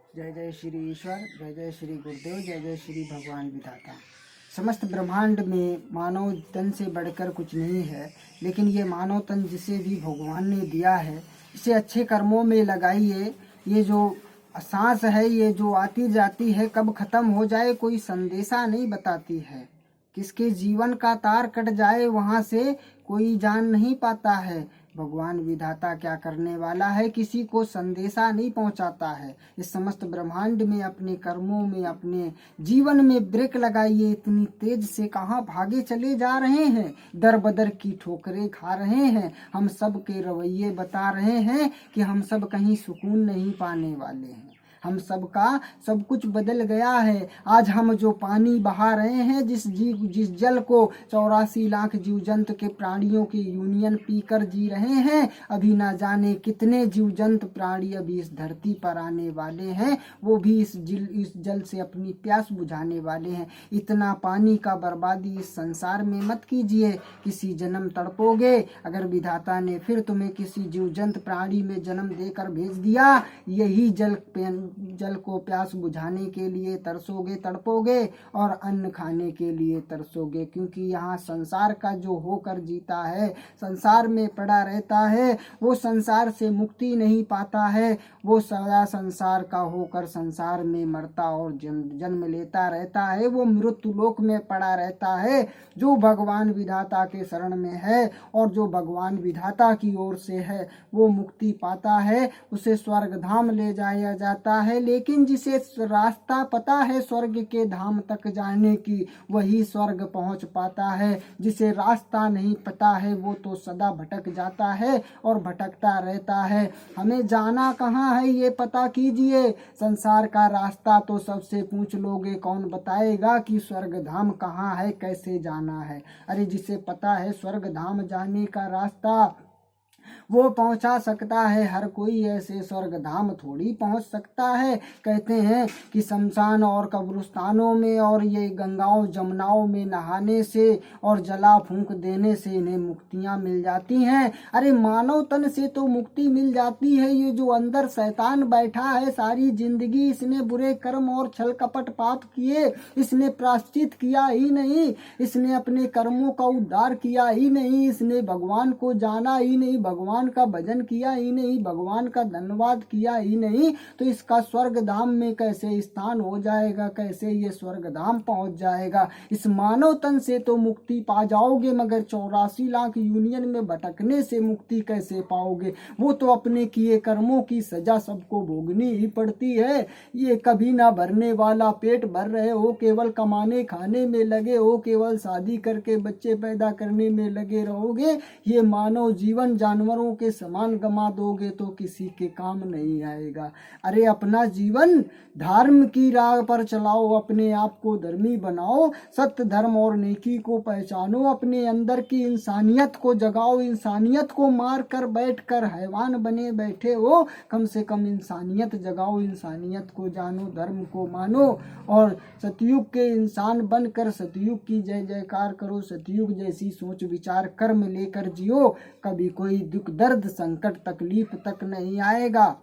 जय जय श्री ईश्वर, जय जय श्री गुरुदेव, जय जय श्री भगवान विधाता। समस्त ब्रह्मांड में मानव तन से बढ़कर कुछ नहीं है, लेकिन ये मानव तन जिसे भी भगवान ने दिया है, इसे अच्छे कर्मों में लगाइए। ये जो सांस है, ये जो आती जाती है, कब खत्म हो जाए कोई संदेशा नहीं बताती है। किसके जीवन का तार कट जाए वहाँ से कोई जान नहीं पाता है। भगवान विधाता क्या करने वाला है, किसी को संदेशा नहीं पहुंचाता है। इस समस्त ब्रह्मांड में अपने कर्मों में, अपने जीवन में ब्रेक लगाइए। इतनी तेज से कहाँ भागे चले जा रहे हैं, दर बदर की ठोकरें खा रहे हैं। हम सब के रवैये बता रहे हैं कि हम सब कहीं सुकून नहीं पाने वाले हैं। हम सबका सब कुछ बदल गया है। आज हम जो पानी बहा रहे हैं, जिस जल को 84 लाख जीव जंतु के प्राणियों की यूनियन पीकर जी रहे हैं, अभी ना जाने कितने जीव जंतु प्राणी अभी इस धरती पर आने वाले हैं, वो भी इस जल से अपनी प्यास बुझाने वाले हैं। इतना पानी का बर्बादी इस संसार में मत कीजिए, किसी जन्म तड़पोगे। अगर विधाता ने फिर तुम्हें किसी जीव जंतु प्राणी में जन्म देकर भेज दिया, यही जल को प्यास बुझाने के लिए तरसोगे, तड़पोगे और अन्न खाने के लिए तरसोगे। क्योंकि यहाँ संसार का जो होकर जीता है, संसार में पड़ा रहता है, वो संसार से मुक्ति नहीं पाता है। वो सदा संसार का होकर संसार में मरता और जन्म लेता रहता है। वो मृत्यु लोक में पड़ा रहता है। जो भगवान विधाता के शरण में है और जो भगवान विधाता की ओर से है, वो मुक्ति पाता है, उसे स्वर्ग धाम ले जाया जाता है। लेकिन जिसे रास्ता पता है स्वर्ग के धाम तक जाने की, वही स्वर्ग पहुंच पाता है। जिसे रास्ता नहीं पता है, वो तो सदा भटक जाता है और भटकता रहता है। हमें जाना कहाँ है ये पता कीजिए। संसार का रास्ता तो सबसे पूछ लोगे, कौन बताएगा कि स्वर्ग धाम कहाँ है, कैसे जाना है। अरे जिसे पता है स्वर्ग धाम जाने का रास्ता, वो पहुंचा सकता है। हर कोई ऐसे स्वर्ग धाम थोड़ी पहुंच सकता है। कहते हैं कि शमशान और कब्रिस्तानों में और ये गंगाओं जमुनाओं में नहाने से और जला फूंक देने से इन्हें मुक्तियां मिल जाती हैं। अरे मानव तन से तो मुक्ति मिल जाती है। ये जो अंदर शैतान बैठा है, सारी जिंदगी इसने बुरे कर्म और छल कपट पाप किए, इसने प्रायश्चित किया ही नहीं, इसने अपने कर्मों का उद्धार किया ही नहीं, इसने भगवान को जाना ही नहीं, भगवान का भजन किया ही नहीं, भगवान का धन्यवाद किया ही नहीं, तो इसका स्वर्ग धाम में कैसे स्थान हो जाएगा, कैसे ये स्वर्ग धाम पहुंच जाएगा। इस मानव तन से तो मुक्ति पा जाओगे, मगर 84 लाख यूनियन में भटकने से मुक्ति कैसे पाओगे। वो तो अपने किए कर्मों की सजा सबको भोगनी ही पड़ती है। ये कभी ना भरने वाला पेट भर रहे हो, केवल कमाने खाने में लगे हो, केवल शादी करके बच्चे पैदा करने में लगे रहोगे, ये मानव जीवन जानवरों के समान गमा दोगे तो किसी के काम नहीं आएगा। अरे अपना जीवन धर्म की राह पर चलाओ, अपने आप को धर्मी बनाओ, सत्य धर्म और नेकी को पहचानो, अपने अंदर की इंसानियत को जगाओ। इंसानियत को मार कर बैठ कर हैवान बने बैठे हो, कम से कम इंसानियत जगाओ, इंसानियत को जानो, धर्म को मानो और सतयुग के इंसान बनकर सतयुग की जय जयकार करो। सतयुग जैसी सोच विचार कर्म लेकर जियो, कभी कोई दुख दर्द संकट तकलीफ तक नहीं आएगा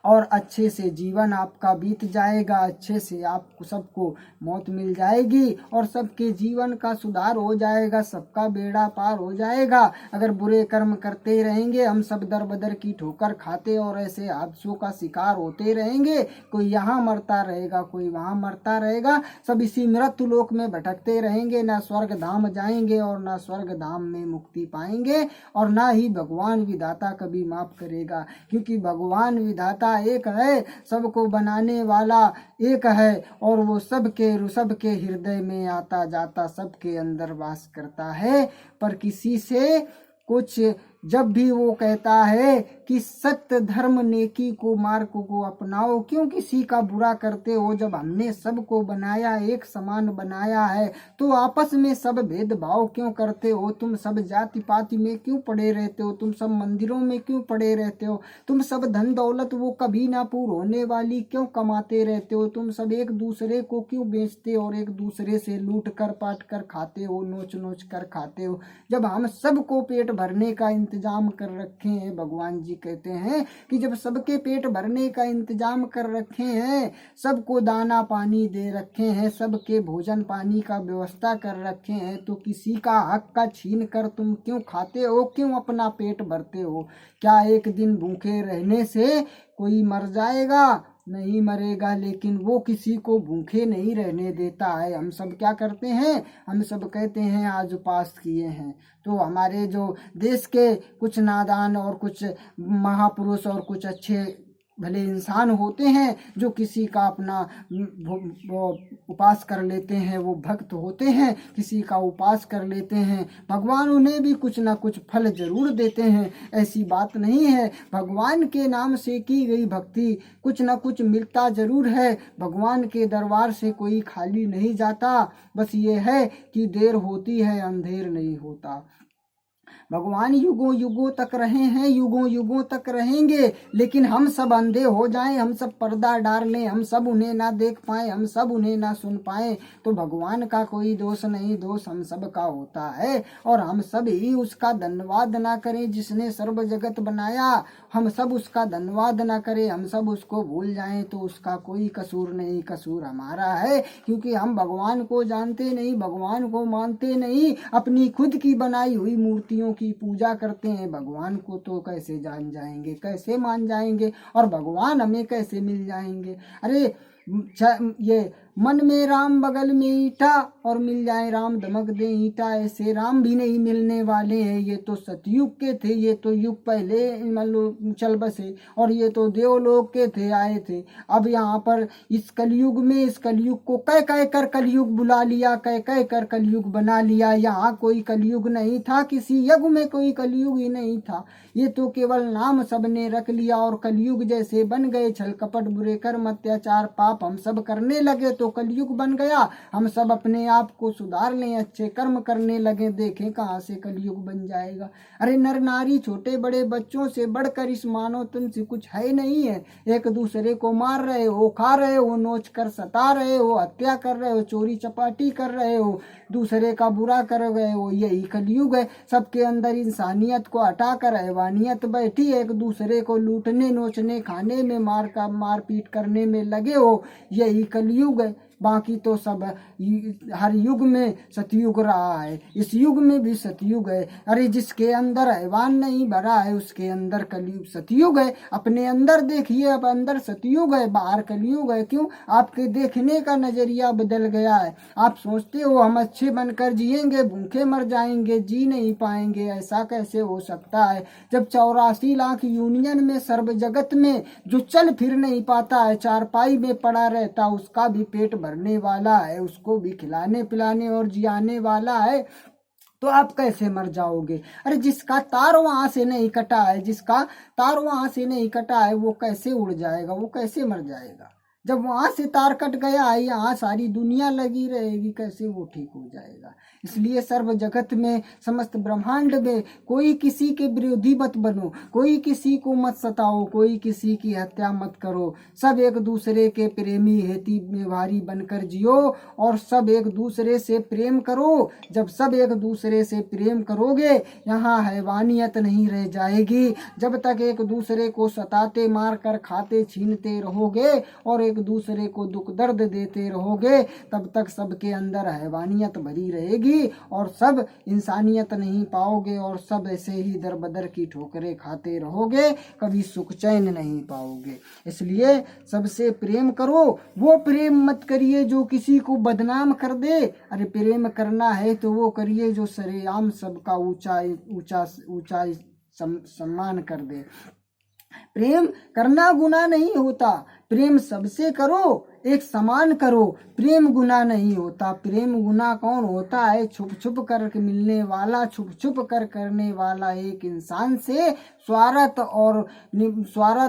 और अच्छे से जीवन आपका बीत जाएगा। अच्छे से आपको सबको मौत मिल जाएगी और सबके जीवन का सुधार हो जाएगा, सबका बेड़ा पार हो जाएगा। अगर बुरे कर्म करते रहेंगे, हम सब दर बदर की ठोकर खाते और ऐसे हादसों का शिकार होते रहेंगे, कोई यहाँ मरता रहेगा, कोई वहाँ मरता रहेगा, सब इसी मृत्यु लोक में भटकते रहेंगे। ना स्वर्ग धाम जाएंगे और ना स्वर्ग धाम में मुक्ति पाएंगे और ना ही भगवान विधाता कभी माफ करेगा। क्योंकि भगवान विधाता एक है, सबको बनाने वाला एक है और वो सबके हृदय में आता जाता सबके अंदर वास करता है। पर किसी से कुछ जब भी वो कहता है कि सत्य धर्म नेकी को मार्ग को अपनाओ, क्यों किसी का बुरा करते हो। जब हमने सबको बनाया, एक समान बनाया है, तो आपस में सब भेदभाव क्यों करते हो। तुम सब जाति पाति में क्यों पड़े रहते हो, तुम सब मंदिरों में क्यों पड़े रहते हो, तुम सब धन दौलत वो कभी ना पूर्ण होने वाली क्यों कमाते रहते हो, तुम सब एक दूसरे को क्यों बेचते और एक दूसरे से लूट कर पाट कर खाते हो, नोच नोच कर खाते हो। जब हम सबको पेट भरने का इंतजाम कर रखे हैं। भगवान जी कहते हैं कि जब सबके पेट भरने का इंतजाम कर रखे हैं, सबको दाना पानी दे रखे हैं, सबके भोजन पानी का व्यवस्था कर रखे हैं, तो किसी का हक का छीन कर तुम क्यों खाते हो, क्यों अपना पेट भरते हो? क्या एक दिन भूखे रहने से कोई मर जाएगा? नहीं मरेगा, लेकिन वो किसी को भूखे नहीं रहने देता है। हम सब क्या करते हैं? हम सब कहते हैं आज उपवास किए हैं। तो हमारे जो देश के कुछ नादान और कुछ महापुरुष और कुछ अच्छे भले इंसान होते हैं जो किसी का अपना वो उपास कर लेते हैं, वो भक्त होते हैं, किसी का उपास कर लेते हैं, भगवान उन्हें भी कुछ ना कुछ फल जरूर देते हैं। ऐसी बात नहीं है, भगवान के नाम से की गई भक्ति कुछ ना कुछ मिलता जरूर है। भगवान के दरबार से कोई खाली नहीं जाता, बस ये है कि देर होती है अंधेर नहीं होता। भगवान युगों युगों तक रहे हैं, युगों युगों तक रहेंगे, लेकिन हम सब अंधे हो जाएं, हम सब पर्दा डाल लें, हम सब उन्हें ना देख पाएं, हम सब उन्हें ना सुन पाएं, तो भगवान का कोई दोष नहीं, दोष हम सब का होता है। और हम सब ही उसका धन्यवाद ना करें जिसने सर्व जगत बनाया, हम सब उसका धन्यवाद ना करें, हम सब उसको भूल जाएं, तो उसका कोई कसूर नहीं, कसूर हमारा है, क्योंकि हम भगवान को जानते नहीं, भगवान को मानते नहीं, अपनी खुद की बनाई हुई मूर्तियों की पूजा करते हैं। भगवान को तो कैसे जान जाएंगे, कैसे मान जाएंगे, और भगवान हमें कैसे मिल जाएंगे? अरे ये मन में राम बगल में ईटा, और मिल जाए राम दमक दे ईटा, ऐसे राम भी नहीं मिलने वाले हैं। ये तो सतयुग के थे, ये तो युग पहले मतलब चल बसे, और ये तो देवलोक के थे, आए थे। अब यहाँ पर इस कलयुग में, इस कलयुग को कह कह कर कलयुग बुला लिया, कह कह कर कलयुग बना लिया। यहाँ कोई कलयुग नहीं था, किसी युग में कोई कलयुग ही नहीं था, ये तो केवल नाम सबने रख लिया, और कलयुग जैसे बन गए। छल कपट बुरे कर्म अत्याचार पाप हम सब करने लगे तो कलयुग बन गया। हम सब अपने आप को सुधार लें, अच्छे कर्म करने लगे, देखें कहाँ से कलयुग बन जाएगा। अरे नर नारी छोटे बड़े बच्चों से बढ़कर इस मानव तन से कुछ है नहीं है। एक दूसरे को मार रहे हो, खा रहे हो, नोच कर सता रहे हो, हत्या कर रहे हो, चोरी चपाटी कर रहे हो, दूसरे का बुरा कर गए हो, यही कलयुग है। सबके अंदर इंसानियत को हटाकर हैवानियत बैठी, एक दूसरे को लूटने नोचने खाने में मारपीट करने में लगे हो, यही कलयुग है। बाकी तो सब हर युग में सतयुग रहा है, इस युग में भी सतयुग है। अरे जिसके अंदर हैवान नहीं भरा है उसके अंदर कलयुग सतयुग है। अपने अंदर देखिए, अब अंदर सतयुग है, बाहर कलयुग है। क्यों? आपके देखने का नजरिया बदल गया है। आप सोचते हो हम अच्छे बनकर जिएंगे, भूखे मर जाएंगे, जी नहीं पाएंगे। ऐसा कैसे हो सकता है जब 84 लाख यूनियन में सर्व जगत में जो चल फिर नहीं पाता है, चारपाई में पड़ा रहता, उसका भी पेट भरने वाला है, उसको भी खिलाने पिलाने और जियाने वाला है, तो आप कैसे मर जाओगे? अरे जिसका तार वहां से नहीं कटा है, जिसका तार वहां से नहीं कटा है, वो कैसे उड़ जाएगा, वो कैसे मर जाएगा? जब वहां से तार कट गया है, यहाँ सारी दुनिया लगी रहेगी, कैसे वो ठीक हो जाएगा? इसलिए सर्व जगत में, समस्त ब्रह्मांड में कोई किसी के विरोधी मत बनो, कोई किसी को मत सताओ, कोई किसी की हत्या मत करो। सब एक दूसरे के प्रेमी हेती व्यवहारी बनकर जियो, और सब एक दूसरे से प्रेम करो। जब सब एक दूसरे से प्रेम करोगे, यहाँ हैवानियत नहीं रह जाएगी। जब तक एक दूसरे को सताते, मार कर खाते, छीनते रहोगे और एक दूसरे को दुख दर्द देते रहोगे, तब तक सबके अंदर हैवानियत भरी रहेगी, और सब इंसानियत नहीं पाओगे, और सब ऐसे ही दर बदर की ठोकरें खाते रहोगे, कभी सुख चैन नहीं पाओगे। इसलिए सबसे प्रेम करो। वो प्रेम मत करिए जो किसी को बदनाम कर दे। अरे प्रेम करना है तो वो करिए जो सरेआम सबका ऊंचा ऊंचा ऊंचा सम्मान कर दे। प्रेम करना गुनाह नहीं होता, प्रेम सबसे करो, एक समान करो। प्रेम गुनाह नहीं होता। प्रेम गुनाह कौन होता है? छुप छुप कर मिलने वाला, छुप छुप कर करने वाला, एक इंसान से स्वार्थ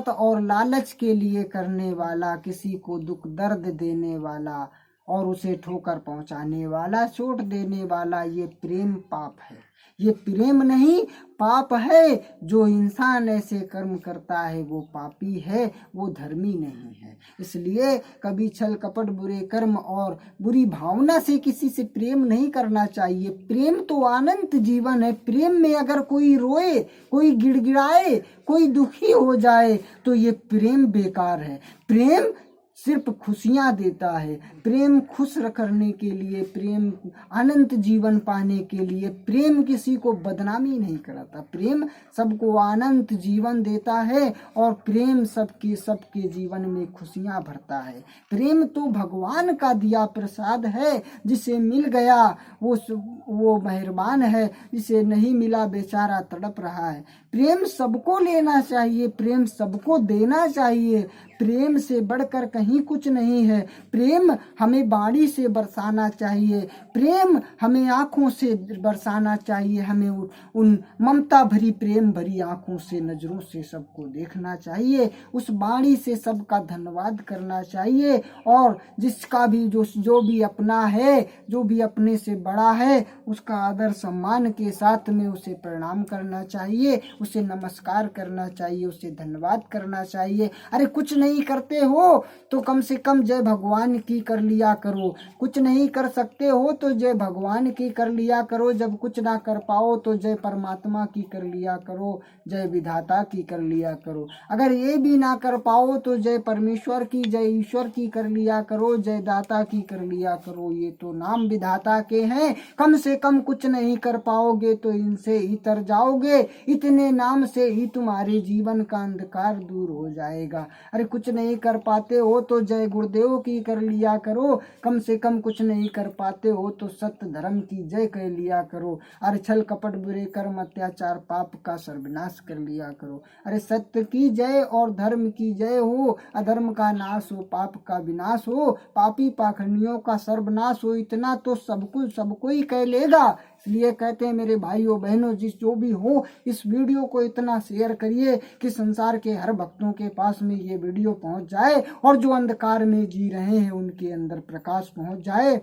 और लालच के लिए करने वाला, किसी को दुख दर्द देने वाला और उसे ठोकर पहुंचाने वाला, चोट देने वाला, ये प्रेम पाप है। ये प्रेम नहीं पाप है। जो इंसान ऐसे कर्म करता है वो पापी है, वो धर्मी नहीं है। इसलिए कभी छल कपट बुरे कर्म और बुरी भावना से किसी से प्रेम नहीं करना चाहिए। प्रेम तो अनंत जीवन है। प्रेम में अगर कोई रोए, कोई गिड़गिड़ाए, कोई दुखी हो जाए तो ये प्रेम बेकार है। प्रेम सिर्फ खुशियाँ देता है। प्रेम खुश करने के लिए, प्रेम अनंत जीवन पाने के लिए, प्रेम किसी को बदनामी नहीं कराता। प्रेम सबको अनंत जीवन देता है और प्रेम सबके जीवन में खुशियाँ भरता है। प्रेम तो भगवान का दिया प्रसाद है। जिसे मिल गया वो मेहरबान है, जिसे नहीं मिला बेचारा तड़प रहा है। प्रेम सबको लेना चाहिए, प्रेम सबको देना चाहिए। प्रेम से बढ़कर कहीं कुछ नहीं है। प्रेम हमें बाड़ी से बरसाना चाहिए, प्रेम हमें आँखों से बरसाना चाहिए। हमें उन ममता भरी प्रेम भरी आँखों से, नज़रों से सबको देखना चाहिए। उस बाड़ी से सबका धन्यवाद करना चाहिए और जिसका भी जो भी अपना है, जो भी अपने से बड़ा है, उसका आदर सम्मान के साथ में उसे प्रणाम करना चाहिए, उसे नमस्कार करना चाहिए, उसे धन्यवाद करना चाहिए। अरे कुछ नहीं करते हो तो कम से कम जय भगवान की कर लिया करो। कुछ नहीं कर सकते हो तो जय भगवान की कर लिया करो। जब कुछ ना कर पाओ तो जय परमात्मा की कर लिया करो, जय विधाता की कर लिया करो। अगर ये भी ना कर पाओ तो जय परमेश्वर की, जय ईश्वर की कर लिया करो, जय दाता की कर लिया करो। ये तो नाम विधाता के हैं। कम से कम कुछ नहीं कर पाओगे तो इनसे ही तर जाओगे। इतने नाम से ही तुम्हारे जीवन का अंधकार दूर हो जाएगा। अरे कुछ नहीं कर पाते हो तो जय गुरुदेव की कर लिया करो। कम से कम कुछ नहीं कर पाते हो तो सत्य धर्म की जय कह लिया करो। अरे छल कपट बुरे कर्म अत्याचार पाप का सर्वनाश कर लिया करो। अरे सत्य की जय और धर्म की जय हो, अधर्म का नाश हो, पाप का विनाश हो, पापी पाखंडियों का सर्वनाश हो। इतना तो सबको ही कह लेगा। इसलिए कहते हैं मेरे भाइयों बहनों, जो भी हो, इस वीडियो को इतना शेयर करिए कि संसार के हर भक्तों के पास में ये वीडियो पहुंच जाए और जो अंधकार में जी रहे हैं उनके अंदर प्रकाश पहुंच जाए।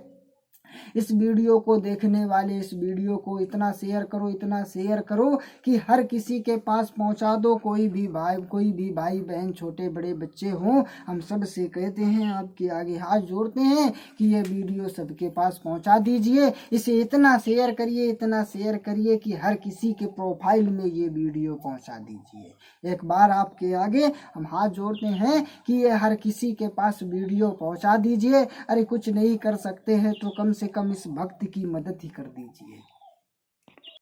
इस वीडियो को देखने वाले इस वीडियो को इतना शेयर करो कि हर किसी के पास पहुंचा दो। कोई भी भाई बहन, छोटे बड़े बच्चे हों, हम सब से कहते हैं, आपके आगे हाथ जोड़ते हैं कि ये वीडियो सबके पास पहुंचा दीजिए। इसे इतना शेयर करिए कि हर किसी के प्रोफाइल में ये वीडियो पहुंचा दीजिए। एक बार आपके आगे हम हाथ जोड़ते हैं कि ये हर किसी के पास वीडियो पहुंचा दीजिए। अरे कुछ नहीं कर सकते हैं तो कम से कम इस भक्त की मदद ही कर दीजिए।